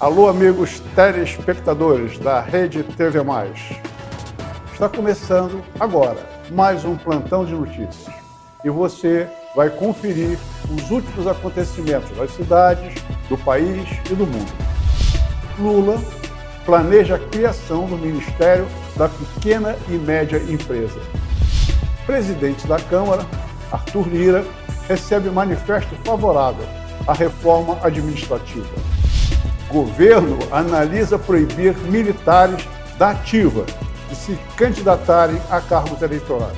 Alô, amigos telespectadores da Rede TV+. Está começando agora mais um plantão de notícias. E você vai conferir os últimos acontecimentos das cidades, do país e do mundo. Lula planeja a criação do Ministério da Pequena e Média Empresa. Presidente da Câmara, Arthur Lira, recebe manifesto favorável à reforma administrativa. Governo analisa proibir militares da ativa de se candidatarem a cargos eleitorais.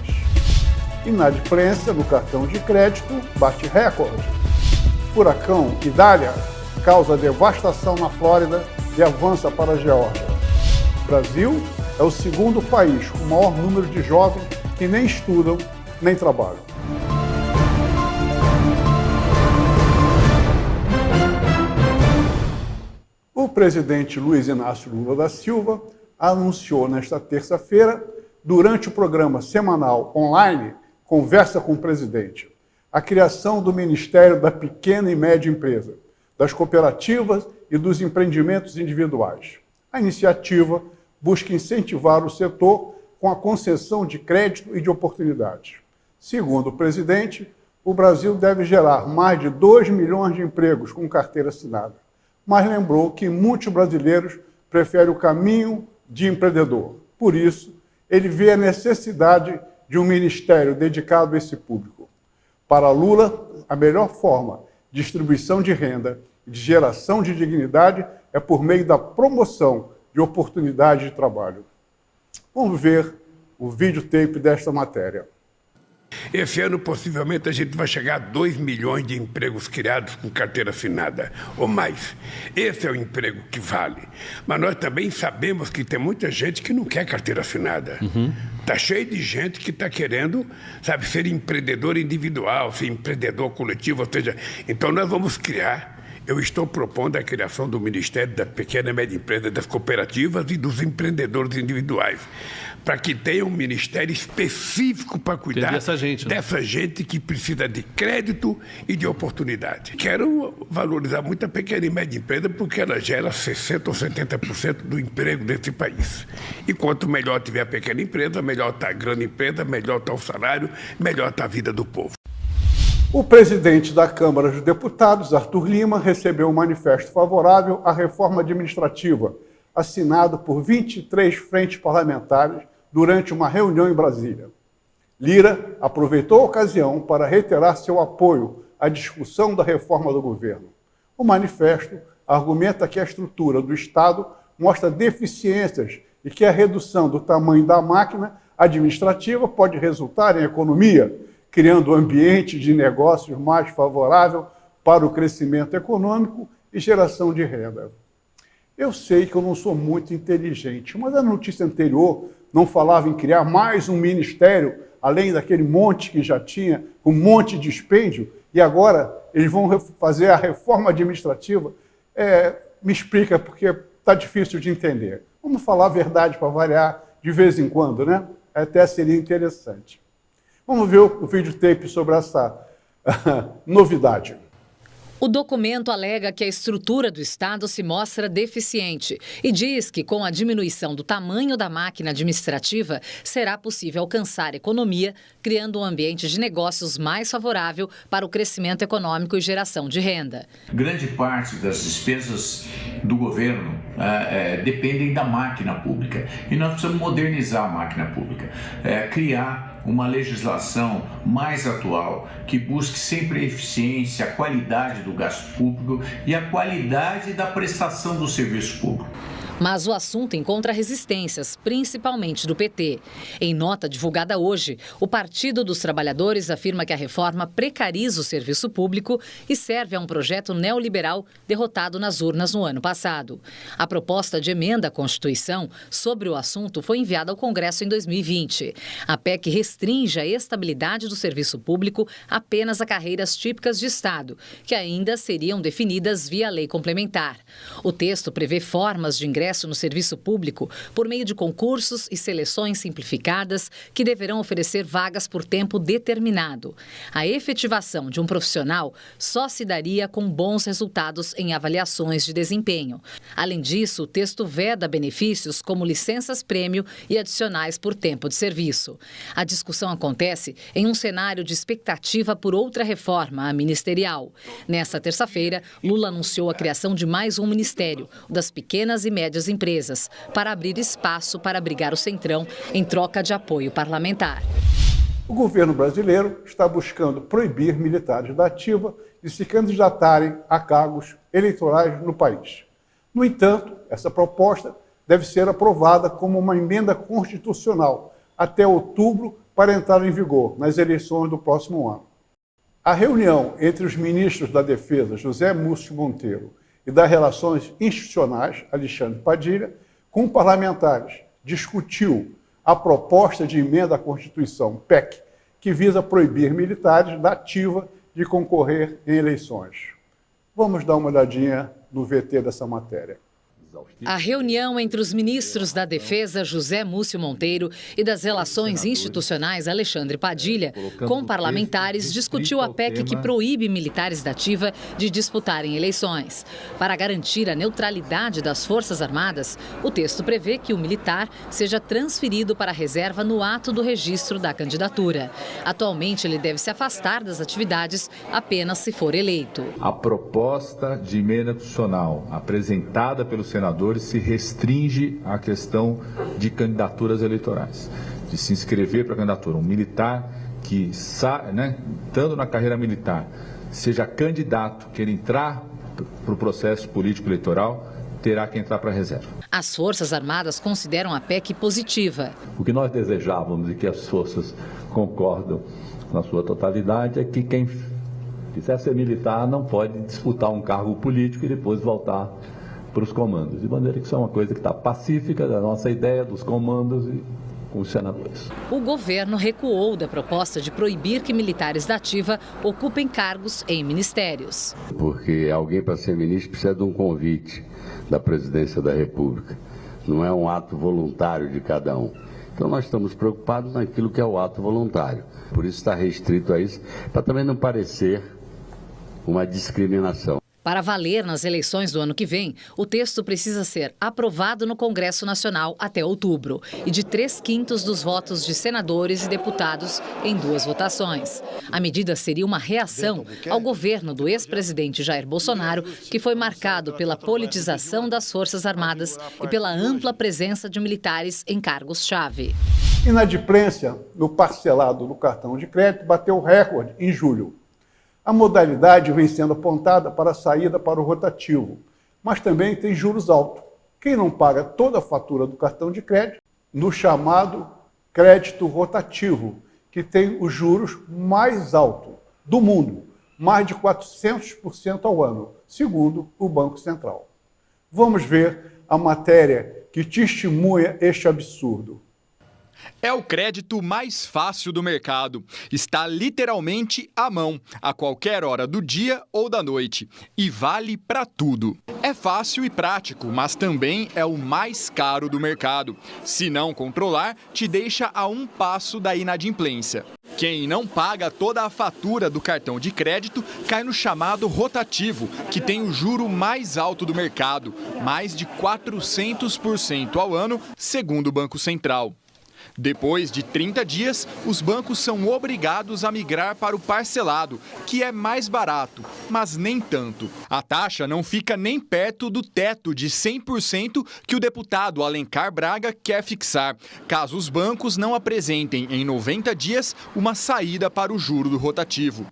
Inadimplência no cartão de crédito bate recorde. Furacão Idália causa devastação na Flórida e avança para a Geórgia. Brasil é o segundo país com o maior número de jovens que nem estudam nem trabalham. O presidente Luiz Inácio Lula da Silva anunciou nesta terça-feira, durante o programa semanal online Conversa com o Presidente, a criação do Ministério da Pequena e Média Empresa, das cooperativas e dos empreendimentos individuais. A iniciativa busca incentivar o setor com a concessão de crédito e de oportunidades. Segundo o presidente, o Brasil deve gerar mais de 2 milhões de empregos com carteira assinada, mas lembrou que muitos brasileiros preferem o caminho de empreendedor. Por isso, ele vê a necessidade de um ministério dedicado a esse público. Para Lula, a melhor forma de distribuição de renda e de geração de dignidade é por meio da promoção de oportunidades de trabalho. Vamos ver o videotape desta matéria. Esse ano, possivelmente, a gente vai chegar a 2 milhões de empregos criados com carteira assinada, ou mais. Esse é o emprego que vale. Mas nós também sabemos que tem muita gente que não quer carteira assinada. Está cheio de gente que está querendo, sabe, ser empreendedor individual, ser empreendedor coletivo, ou seja, então nós vamos criar. Eu estou propondo a criação do Ministério da Pequena e Média Empresa, das cooperativas e dos empreendedores individuais, para que tenha um ministério específico para cuidar dessa gente que precisa de crédito e de oportunidade. Quero valorizar muito a pequena e média empresa porque ela gera 60% ou 70% do emprego desse país. E quanto melhor tiver a pequena empresa, melhor está a grande empresa, melhor está o salário, melhor está a vida do povo. O presidente da Câmara dos Deputados, Arthur Lira, recebeu um manifesto favorável à reforma administrativa, assinado por 23 frentes parlamentares durante uma reunião em Brasília. Lira aproveitou a ocasião para reiterar seu apoio à discussão da reforma do governo. O manifesto argumenta que a estrutura do Estado mostra deficiências e que a redução do tamanho da máquina administrativa pode resultar em economia, criando um ambiente de negócios mais favorável para o crescimento econômico e geração de renda. Eu sei que eu não sou muito inteligente, mas a notícia anterior não falava em criar mais um ministério, além daquele monte que já tinha, um monte de dispêndio, e agora eles vão fazer a reforma administrativa. Me explica, porque está difícil de entender. Vamos falar a verdade para variar de vez em quando, né? Até seria interessante. Vamos ver o videotape sobre essa novidade. O documento alega que a estrutura do Estado se mostra deficiente e diz que, com a diminuição do tamanho da máquina administrativa, será possível alcançar economia, criando um ambiente de negócios mais favorável para o crescimento econômico e geração de renda. Grande parte das despesas do governo dependem da máquina pública e nós precisamos modernizar a máquina pública, criar uma legislação mais atual que busque sempre a eficiência, a qualidade do gasto público e a qualidade da prestação do serviço público. Mas o assunto encontra resistências, principalmente do PT. Em nota divulgada hoje, o Partido dos Trabalhadores afirma que a reforma precariza o serviço público e serve a um projeto neoliberal derrotado nas urnas no ano passado. A proposta de emenda à Constituição sobre o assunto foi enviada ao Congresso em 2020. A PEC restringe a estabilidade do serviço público apenas a carreiras típicas de Estado, que ainda seriam definidas via lei complementar. O texto prevê formas de ingresso ingresso no serviço público por meio de concursos e seleções simplificadas que deverão oferecer vagas por tempo determinado. A efetivação de um profissional só se daria com bons resultados em avaliações de desempenho. Além disso, o texto veda benefícios como licenças-prêmio e adicionais por tempo de serviço. A discussão acontece em um cenário de expectativa por outra reforma, a ministerial. Nesta terça-feira, Lula anunciou a criação de mais um ministério, o das pequenas e médias empresas, para abrir espaço para abrigar o Centrão em troca de apoio parlamentar. O governo brasileiro está buscando proibir militares da ativa de se candidatarem a cargos eleitorais no país. No entanto, essa proposta deve ser aprovada como uma emenda constitucional até outubro para entrar em vigor nas eleições do próximo ano. A reunião entre os ministros da Defesa, José Múcio Monteiro, e das Relações Institucionais, Alexandre Padilha, com parlamentares, discutiu a proposta de emenda à Constituição, PEC, que visa proibir militares da ativa de concorrer em eleições. Vamos dar uma olhadinha no VT dessa matéria. A reunião entre os ministros da Defesa, José Múcio Monteiro, e das Relações Institucionais, Alexandre Padilha, com parlamentares, discutiu a PEC que proíbe militares da ativa de disputarem eleições. Para garantir a neutralidade das Forças Armadas, o texto prevê que o militar seja transferido para a reserva no ato do registro da candidatura. Atualmente, ele deve se afastar das atividades apenas se for eleito. A proposta de emenda constitucional apresentada pelos senadores se restringe à questão de candidaturas eleitorais, de se inscrever para a candidatura. Um militar que, estando na carreira militar, seja candidato, queira entrar para o processo político eleitoral, terá que entrar para a reserva. As Forças Armadas consideram a PEC positiva. O que nós desejávamos e que as forças concordam na sua totalidade é que quem quiser ser militar não pode disputar um cargo político e depois voltar para os comandos, de maneira que isso é uma coisa que está pacífica da nossa ideia dos comandos e com os senadores. O governo recuou da proposta de proibir que militares da ativa ocupem cargos em ministérios. Porque alguém para ser ministro precisa de um convite da presidência da República. Não é um ato voluntário de cada um. Então nós estamos preocupados naquilo que é o ato voluntário. Por isso está restrito a isso, para também não parecer uma discriminação. Para valer nas eleições do ano que vem, o texto precisa ser aprovado no Congresso Nacional até outubro e de 3/5 dos votos de senadores e deputados em 2 votações. A medida seria uma reação ao governo do ex-presidente Jair Bolsonaro, que foi marcado pela politização das Forças Armadas e pela ampla presença de militares em cargos-chave. Inadimplência no parcelado do cartão de crédito bateu recorde em julho. A modalidade vem sendo apontada para a saída para o rotativo, mas também tem juros altos. Quem não paga toda a fatura do cartão de crédito, no chamado crédito rotativo, que tem os juros mais altos do mundo, mais de 400% ao ano, segundo o Banco Central. Vamos ver a matéria que testemunha este absurdo. É o crédito mais fácil do mercado. Está literalmente à mão, a qualquer hora do dia ou da noite. E vale para tudo. É fácil e prático, mas também é o mais caro do mercado. Se não controlar, te deixa a um passo da inadimplência. Quem não paga toda a fatura do cartão de crédito cai no chamado rotativo, que tem o juro mais alto do mercado, mais de 400% ao ano, segundo o Banco Central. Depois de 30 dias, os bancos são obrigados a migrar para o parcelado, que é mais barato, mas nem tanto. A taxa não fica nem perto do teto de 100% que o deputado Alencar Braga quer fixar, caso os bancos não apresentem em 90 dias uma saída para o juro do rotativo.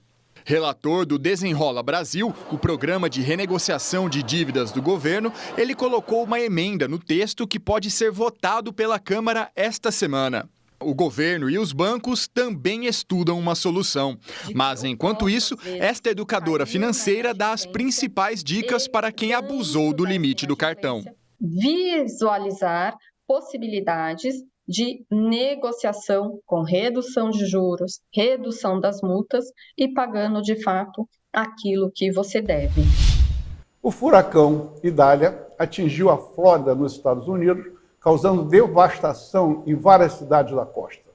Relator do Desenrola Brasil, o programa de renegociação de dívidas do governo, ele colocou uma emenda no texto que pode ser votado pela Câmara esta semana. O governo e os bancos também estudam uma solução. Mas, enquanto isso, esta educadora financeira dá as principais dicas para quem abusou do limite do cartão. Visualizar possibilidades de negociação com redução de juros, redução das multas e pagando de fato aquilo que você deve. O furacão Idália atingiu a Flórida, nos Estados Unidos, causando devastação em várias cidades da costa.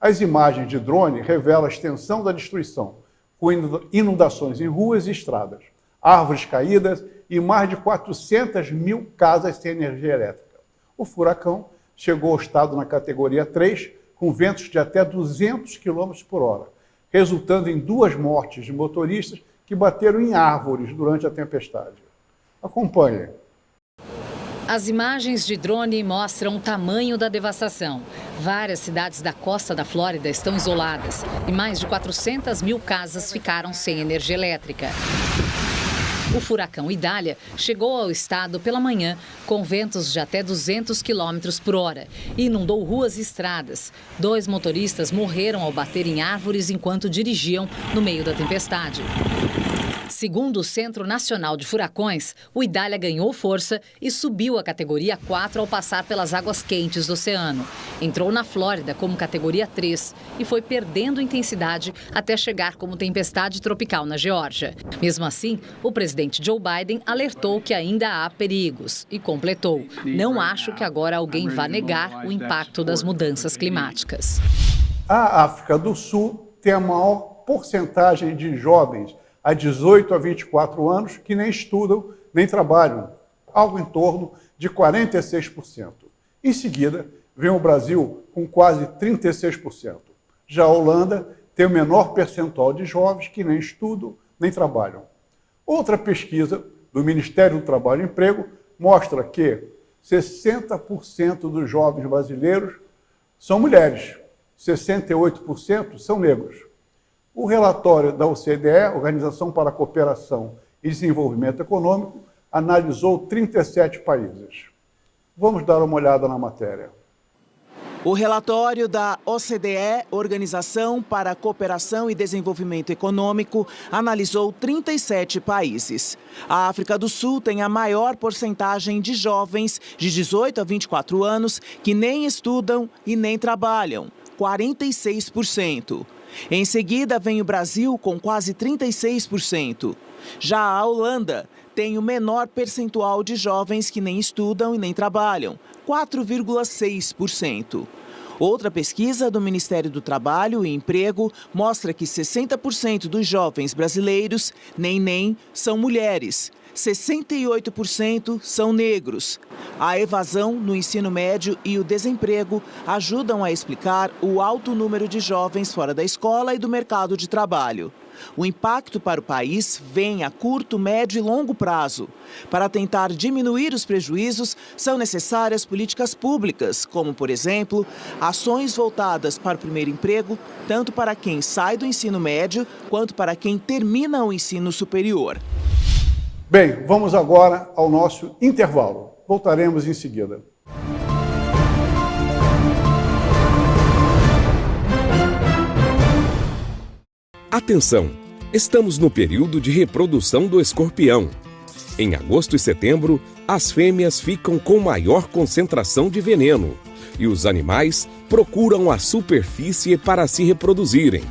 As imagens de drone revelam a extensão da destruição, com inundações em ruas e estradas, árvores caídas e mais de 400 mil casas sem energia elétrica. O furacão chegou ao estado na categoria 3, com ventos de até 200 km por hora, resultando em 2 mortes de motoristas que bateram em árvores durante a tempestade. Acompanhe. As imagens de drone mostram o tamanho da devastação. Várias cidades da costa da Flórida estão isoladas e mais de 400 mil casas ficaram sem energia elétrica. O furacão Idália chegou ao estado pela manhã com ventos de até 200 km por hora e inundou ruas e estradas. 2 motoristas morreram ao bater em árvores enquanto dirigiam no meio da tempestade. Segundo o Centro Nacional de Furacões, o Idália ganhou força e subiu a categoria 4 ao passar pelas águas quentes do oceano. Entrou na Flórida como categoria 3 e foi perdendo intensidade até chegar como tempestade tropical na Geórgia. Mesmo assim, o presidente Joe Biden alertou que ainda há perigos e completou: "Não acho que agora alguém vá negar o impacto das mudanças climáticas." A África do Sul tem a maior porcentagem de jovens a 18 a 24 anos que nem estudam nem trabalham, algo em torno de 46%. Em seguida, vem o Brasil com quase 36%. Já a Holanda tem o menor percentual de jovens que nem estudam nem trabalham. Outra pesquisa do Ministério do Trabalho e Emprego mostra que 60% dos jovens brasileiros são mulheres, 68% são negros. O relatório da OCDE, Organização para a Cooperação e Desenvolvimento Econômico, analisou 37 países. Vamos dar uma olhada na matéria. O relatório da OCDE, Organização para a Cooperação e Desenvolvimento Econômico, analisou 37 países. A África do Sul tem a maior porcentagem de jovens de 18 a 24 anos que nem estudam e nem trabalham, 46%. Em seguida, vem o Brasil com quase 36%. Já a Holanda tem o menor percentual de jovens que nem estudam e nem trabalham, 4,6%. Outra pesquisa do Ministério do Trabalho e Emprego mostra que 60% dos jovens brasileiros nem são mulheres. 68% são negros. A evasão no ensino médio e o desemprego ajudam a explicar o alto número de jovens fora da escola e do mercado de trabalho. O impacto para o país vem a curto, médio e longo prazo. Para tentar diminuir os prejuízos, são necessárias políticas públicas, como, por exemplo, ações voltadas para o primeiro emprego, tanto para quem sai do ensino médio quanto para quem termina o ensino superior. Bem, vamos agora ao nosso intervalo. Voltaremos em seguida. Atenção! Estamos no período de reprodução do escorpião. Em agosto e setembro, as fêmeas ficam com maior concentração de veneno e os animais procuram a superfície para se reproduzirem.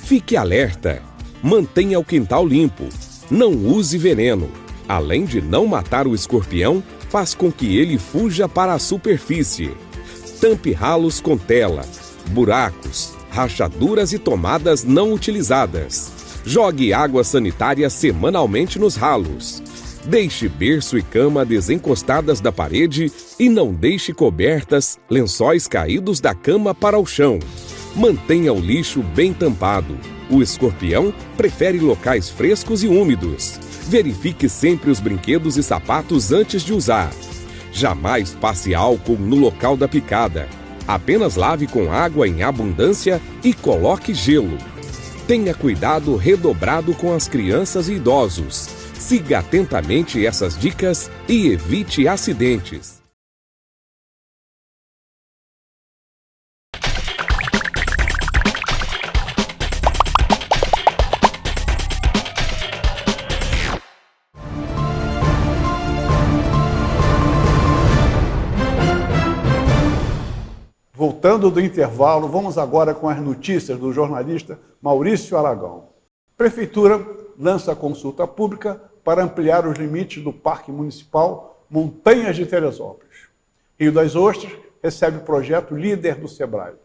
Fique alerta! Mantenha o quintal limpo. Não use veneno. Além de não matar o escorpião, faz com que ele fuja para a superfície. Tampe ralos com tela, buracos, rachaduras e tomadas não utilizadas. Jogue água sanitária semanalmente nos ralos. Deixe berço e cama desencostadas da parede e não deixe cobertas, lençóis caídos da cama para o chão. Mantenha o lixo bem tampado. O escorpião prefere locais frescos e úmidos. Verifique sempre os brinquedos e sapatos antes de usar. Jamais passe álcool no local da picada. Apenas lave com água em abundância e coloque gelo. Tenha cuidado redobrado com as crianças e idosos. Siga atentamente essas dicas e evite acidentes. Voltando do intervalo, vamos agora com as notícias do jornalista Maurício Aragão. Prefeitura lança consulta pública para ampliar os limites do Parque Municipal Montanhas de Teresópolis. Rio das Ostras recebe o projeto líder do Sebrae.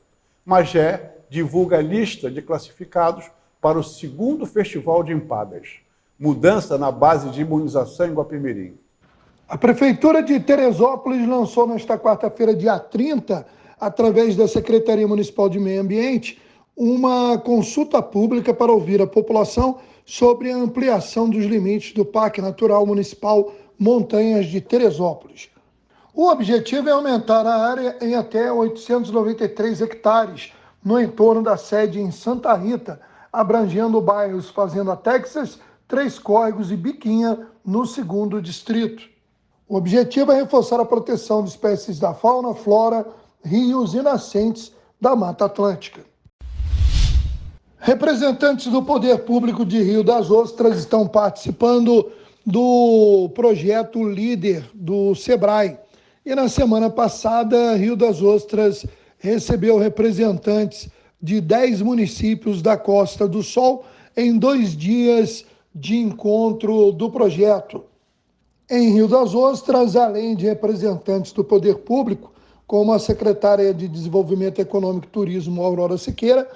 Magé divulga a lista de classificados para o segundo Festival de Empadas. Mudança na base de imunização em Guapimirim. A Prefeitura de Teresópolis lançou nesta quarta-feira, dia 30, através da Secretaria Municipal de Meio Ambiente, uma consulta pública para ouvir a população sobre a ampliação dos limites do Parque Natural Municipal Montanhas de Teresópolis. O objetivo é aumentar a área em até 893 hectares no entorno da sede em Santa Rita, abrangendo bairros Fazenda Texas, Três Córregos e Biquinha, no 2º distrito. O objetivo é reforçar a proteção de espécies da fauna, flora, rios e nascentes da Mata Atlântica. Representantes do Poder Público de Rio das Ostras estão participando do projeto líder do Sebrae. E na semana passada, Rio das Ostras recebeu representantes de 10 municípios da Costa do Sol em 2 dias de encontro do projeto. Em Rio das Ostras, além de representantes do Poder Público, como a secretária de Desenvolvimento Econômico e Turismo, Aurora Siqueira,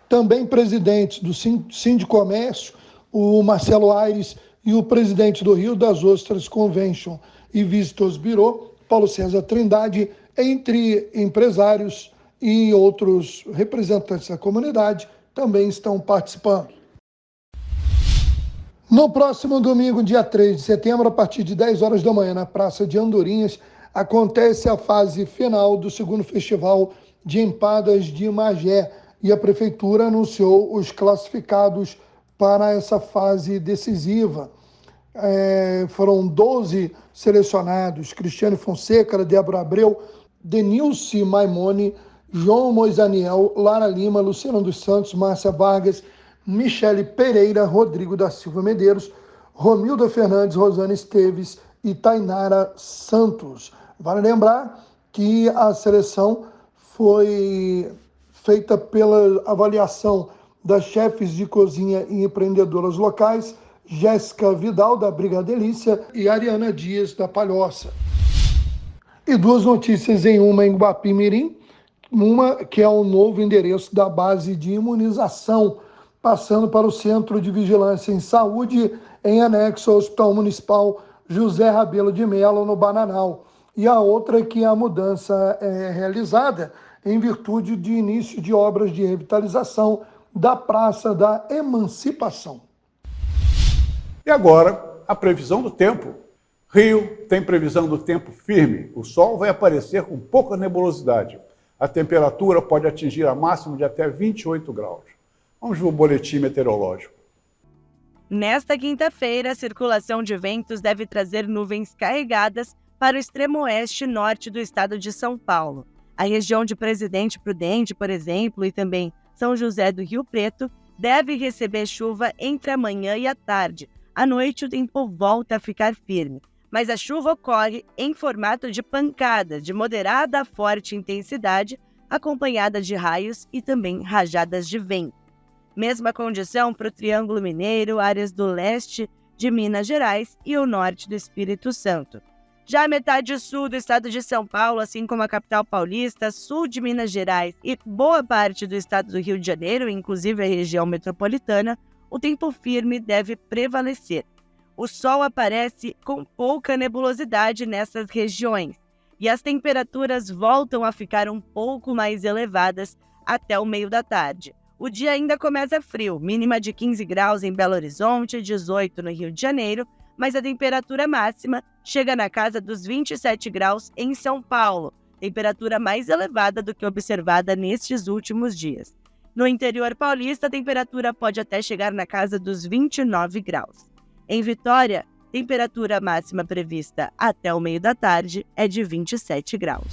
também presidentes do Sindicomércio, o Marcelo Aires, e o presidente do Rio das Ostras Convention e Visitors Bureau, Paulo César Trindade, entre empresários e outros representantes da comunidade, também estão participando. No próximo domingo, dia 3 de setembro, a partir de 10 horas da manhã, na Praça de Andorinhas, acontece a fase final do 2º Festival de Empadas de Magé, e a Prefeitura anunciou os classificados para essa fase decisiva. Foram 12 selecionados: Cristiane Fonseca, Débora Abreu, Denilce Maimone, João Moisaniel, Lara Lima, Luciano dos Santos, Márcia Vargas, Michele Pereira, Rodrigo da Silva Medeiros, Romilda Fernandes, Rosana Esteves e Tainara Santos. Vale lembrar que a seleção foi feita pela avaliação das chefes de cozinha e empreendedoras locais, Jéssica Vidal, da Briga Delícia, e Ariana Dias, da Palhoça. E 2 notícias em Guapimirim, uma que é o novo endereço da base de imunização, passando para o Centro de Vigilância em Saúde, em anexo ao Hospital Municipal José Rabelo de Melo, no Bananal. E a outra que a mudança é realizada em virtude de início de obras de revitalização da Praça da Emancipação. E agora, a previsão do tempo. Rio tem previsão do tempo firme. O sol vai aparecer com pouca nebulosidade. A temperatura pode atingir a máxima de até 28 graus. Vamos ver o boletim meteorológico. Nesta quinta-feira, a circulação de ventos deve trazer nuvens carregadas para o extremo oeste e norte do estado de São Paulo. A região de Presidente Prudente, por exemplo, e também São José do Rio Preto, deve receber chuva entre a manhã e a tarde. À noite, o tempo volta a ficar firme, mas a chuva ocorre em formato de pancada, de moderada a forte intensidade, acompanhada de raios e também rajadas de vento. Mesma condição para o Triângulo Mineiro, áreas do leste de Minas Gerais e o norte do Espírito Santo. Já a metade sul do estado de São Paulo, assim como a capital paulista, sul de Minas Gerais e boa parte do estado do Rio de Janeiro, inclusive a região metropolitana, o tempo firme deve prevalecer. O sol aparece com pouca nebulosidade nessas regiões e as temperaturas voltam a ficar um pouco mais elevadas até o meio da tarde. O dia ainda começa frio, mínima de 15 graus em Belo Horizonte, 18 no Rio de Janeiro, mas a temperatura máxima chega na casa dos 27 graus em São Paulo, temperatura mais elevada do que observada nestes últimos dias. No interior paulista, a temperatura pode até chegar na casa dos 29 graus. Em Vitória, temperatura máxima prevista até o meio da tarde é de 27 graus.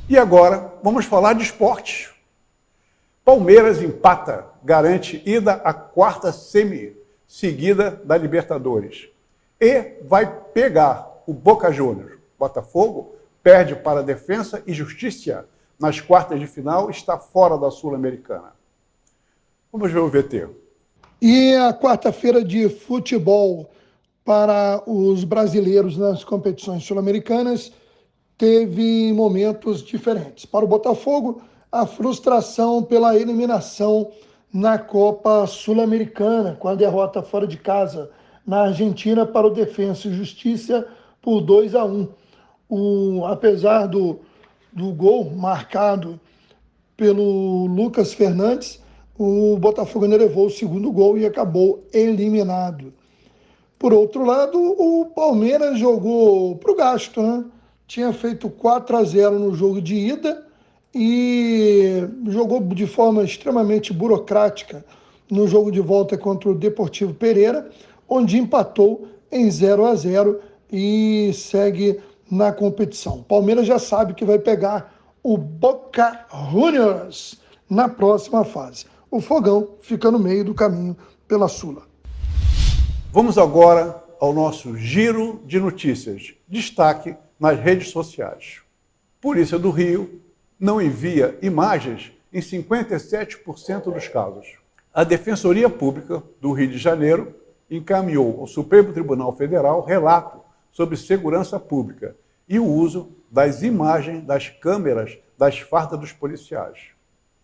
E agora, vamos falar de esportes. Palmeiras empata, garante ida à quarta semi, seguida da Libertadores. E vai pegar o Boca Juniors. Botafogo perde para a Defensa e Justiça nas quartas de final, está fora da Sul-Americana. Vamos ver o VT. E a quarta-feira de futebol. para os brasileiros nas competições sul-americanas teve momentos diferentes. Para o Botafogo, a frustração pela eliminação na Copa Sul-Americana, com a derrota fora de casa na Argentina para o Defensa e Justiça por 2-1. Apesar do gol marcado pelo Lucas Fernandes, o Botafogo ainda levou o segundo gol e acabou eliminado. Por outro lado, o Palmeiras jogou para o gasto, né? Tinha feito 4-0 no jogo de ida e jogou de forma extremamente burocrática no jogo de volta contra o Deportivo Pereira, onde empatou em 0-0 e segue na competição. O Palmeiras já sabe que vai pegar o Boca Juniors na próxima fase. O Fogão fica no meio do caminho pela Sula. Vamos agora ao nosso giro de notícias. Destaque nas redes sociais. Polícia do Rio não envia imagens em 57% dos casos. A Defensoria Pública do Rio de Janeiro encaminhou ao Supremo Tribunal Federal relato sobre segurança pública e o uso das imagens das câmeras das fardas dos policiais.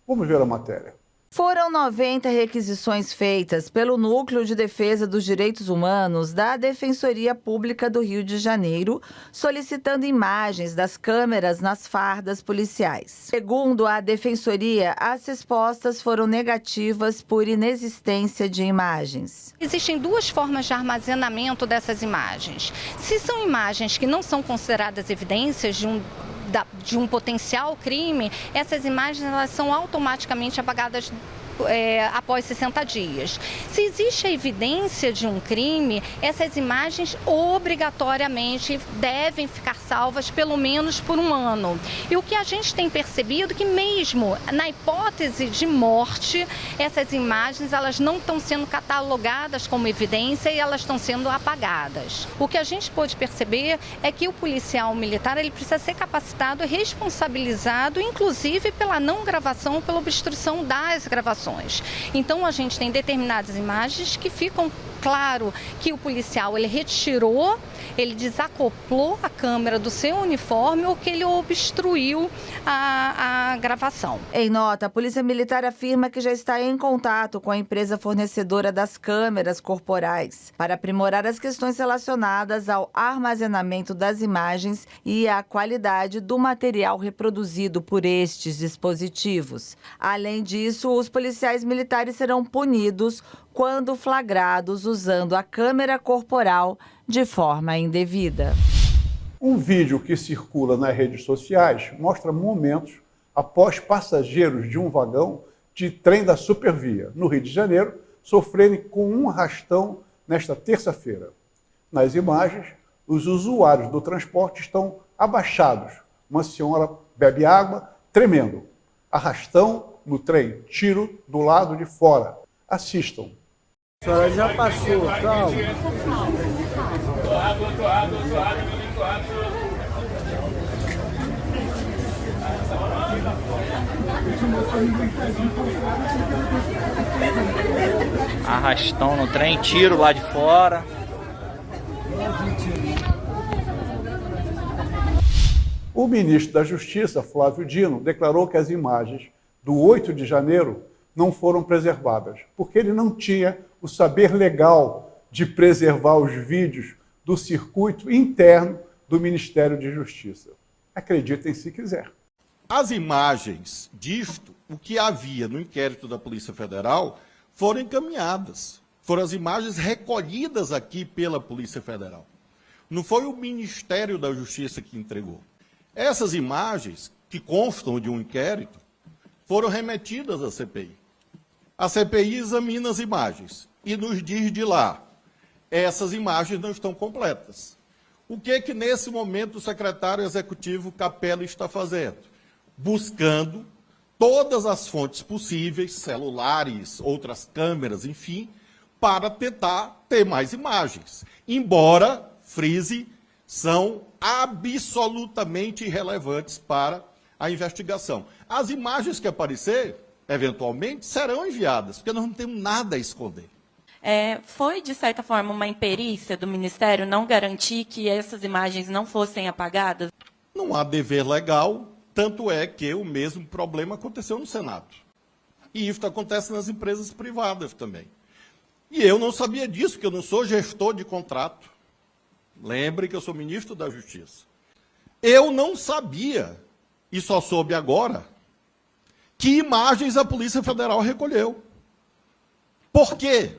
Vamos ver a matéria. Foram 90 requisições feitas pelo Núcleo de Defesa dos Direitos Humanos da Defensoria Pública do Rio de Janeiro, solicitando imagens das câmeras nas fardas policiais. Segundo a Defensoria, as respostas foram negativas por inexistência de imagens. Existem duas formas de armazenamento dessas imagens. Se são imagens que não são consideradas evidências de um potencial crime, essas imagens elas são automaticamente apagadas após 60 dias. Se existe a evidência de um crime, essas imagens obrigatoriamente devem ficar salvas pelo menos por 1 ano. E o que a gente tem percebido é que mesmo na hipótese de morte, essas imagens elas não estão sendo catalogadas como evidência e elas estão sendo apagadas. O que a gente pôde perceber é que o policial militar ele precisa ser capacitado e responsabilizado, inclusive pela não gravação ou pela obstrução das gravações. Então a gente tem determinadas imagens que ficam claro que o policial ele retirou, ele desacoplou a câmera do seu uniforme ou que ele obstruiu a gravação. Em nota, a Polícia Militar afirma que já está em contato com a empresa fornecedora das câmeras corporais para aprimorar as questões relacionadas ao armazenamento das imagens e à qualidade do material reproduzido por estes dispositivos. Além disso, os policiais militares serão punidos quando flagrados usando a câmera corporal de forma indevida. Um vídeo que circula nas redes sociais mostra momentos após passageiros de um vagão de trem da Supervia, no Rio de Janeiro, sofrerem com um arrastão nesta terça-feira. Nas imagens, os usuários do transporte estão abaixados. Uma senhora bebe água, tremendo. Arrastão no trem, tiro do lado de fora. Assistam. A senhora já passou, calma. Arrastão no trem, tiro lá de fora. O ministro da Justiça, Flávio Dino, declarou que as imagens do 8 de janeiro não foram preservadas, porque ele não tinha o saber legal de preservar os vídeos do circuito interno do Ministério de Justiça. Acreditem se quiser. As imagens disto, o que havia no inquérito da Polícia Federal, foram encaminhadas. Foram as imagens recolhidas aqui pela Polícia Federal. Não foi o Ministério da Justiça que entregou. Essas imagens, que constam de um inquérito, foram remetidas à CPI. A CPI examina as imagens e nos diz de lá, essas imagens não estão completas. O que nesse momento o secretário executivo Capello está fazendo? Buscando todas as fontes possíveis, celulares, outras câmeras, enfim, para tentar ter mais imagens. Embora, frise, são absolutamente irrelevantes para a investigação. As imagens que aparecer, eventualmente, serão enviadas, porque nós não temos nada a esconder. Foi, de certa forma, uma imperícia do Ministério não garantir que essas imagens não fossem apagadas? Não há dever legal, tanto é que o mesmo problema aconteceu no Senado. E isso acontece nas empresas privadas também. E eu não sabia disso, porque eu não sou gestor de contrato. Lembre que eu sou ministro da Justiça. Eu não sabia, e só soube agora, que imagens a Polícia Federal recolheu. Por quê?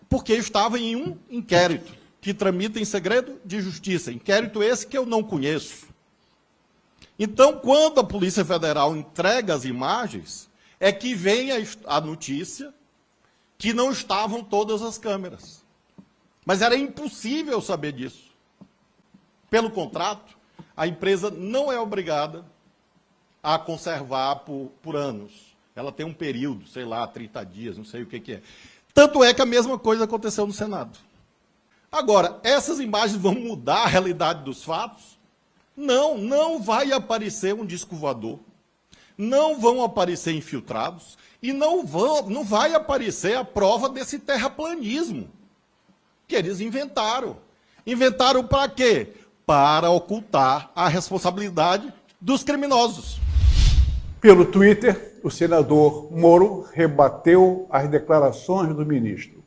Porque estava em um inquérito que tramita em segredo de justiça. Inquérito esse que eu não conheço. Então, quando a Polícia Federal entrega as imagens, é que vem a notícia que não estavam todas as câmeras. Mas era impossível saber disso. Pelo contrato, a empresa não é obrigada a conservar por anos. Ela tem um período, sei lá, 30 dias, não sei o que é. Tanto é que a mesma coisa aconteceu no Senado. Agora, essas imagens vão mudar a realidade dos fatos? Não, não vai aparecer um disco voador. Não vão aparecer infiltrados e não vai aparecer a prova desse terraplanismo que eles inventaram. Inventaram para quê? Para ocultar a responsabilidade dos criminosos. Pelo Twitter, o senador Moro rebateu as declarações do ministro.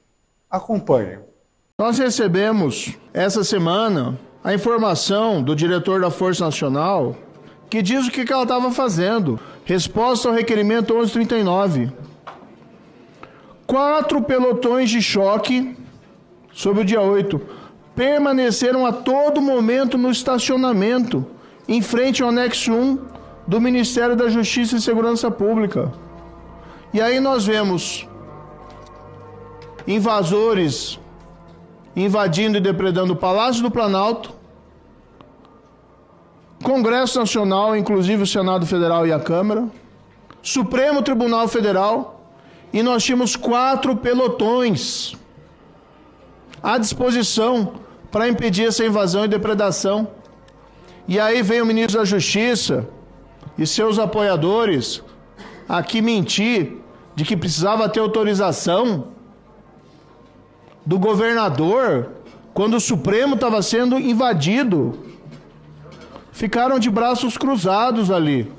Acompanhem. Nós recebemos, essa semana, a informação do diretor da Força Nacional que diz o que ela estava fazendo. Resposta ao requerimento 1139. 4 pelotões de choque, sobre o dia 8, permaneceram a todo momento no estacionamento, em frente ao anexo 1 do Ministério da Justiça e Segurança Pública. E aí nós vemos invasores invadindo e depredando o Palácio do Planalto, Congresso Nacional, inclusive o Senado Federal e a Câmara, Supremo Tribunal Federal, e nós tínhamos 4 pelotões à disposição para impedir essa invasão e depredação. E aí vem o ministro da Justiça e seus apoiadores aqui mentir de que precisava ter autorização do governador quando o Supremo estava sendo invadido. Ficaram de braços cruzados ali.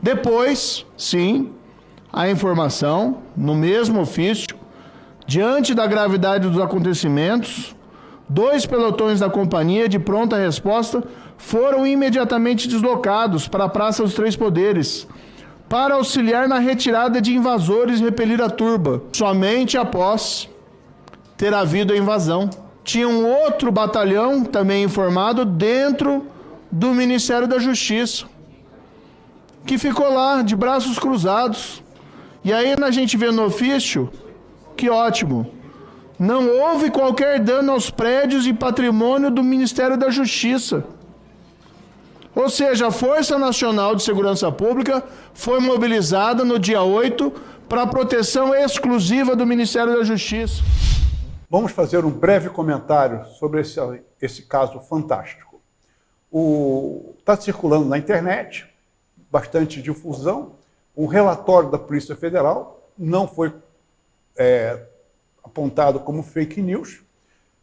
Depois, sim, a informação, no mesmo ofício, diante da gravidade dos acontecimentos, 2 pelotões da companhia de pronta resposta foram imediatamente deslocados para a Praça dos Três Poderes, para auxiliar na retirada de invasores e repelir a turba, somente após ter havido a invasão. Tinha um outro batalhão, também informado, dentro do Ministério da Justiça, que ficou lá, de braços cruzados. E aí a gente vê no ofício, que ótimo, não houve qualquer dano aos prédios e patrimônio do Ministério da Justiça. Ou seja, a Força Nacional de Segurança Pública foi mobilizada no dia 8 para a proteção exclusiva do Ministério da Justiça. Vamos fazer um breve comentário sobre esse caso fantástico. Está circulando na internet, bastante difusão, um relatório da Polícia Federal, não foi apontado como fake news,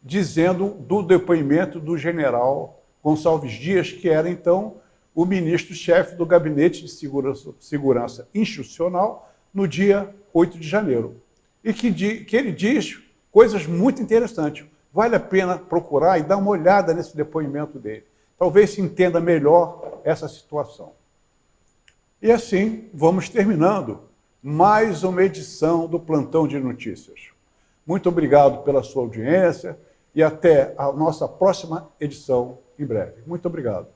dizendo do depoimento do general Gonçalves Dias, que era então o ministro-chefe do Gabinete de Segurança Institucional, no dia 8 de janeiro. E que ele diz coisas muito interessantes. Vale a pena procurar e dar uma olhada nesse depoimento dele. Talvez se entenda melhor essa situação. E assim, vamos terminando mais uma edição do Plantão de Notícias. Muito obrigado pela sua audiência e até a nossa próxima edição em breve. Muito obrigado.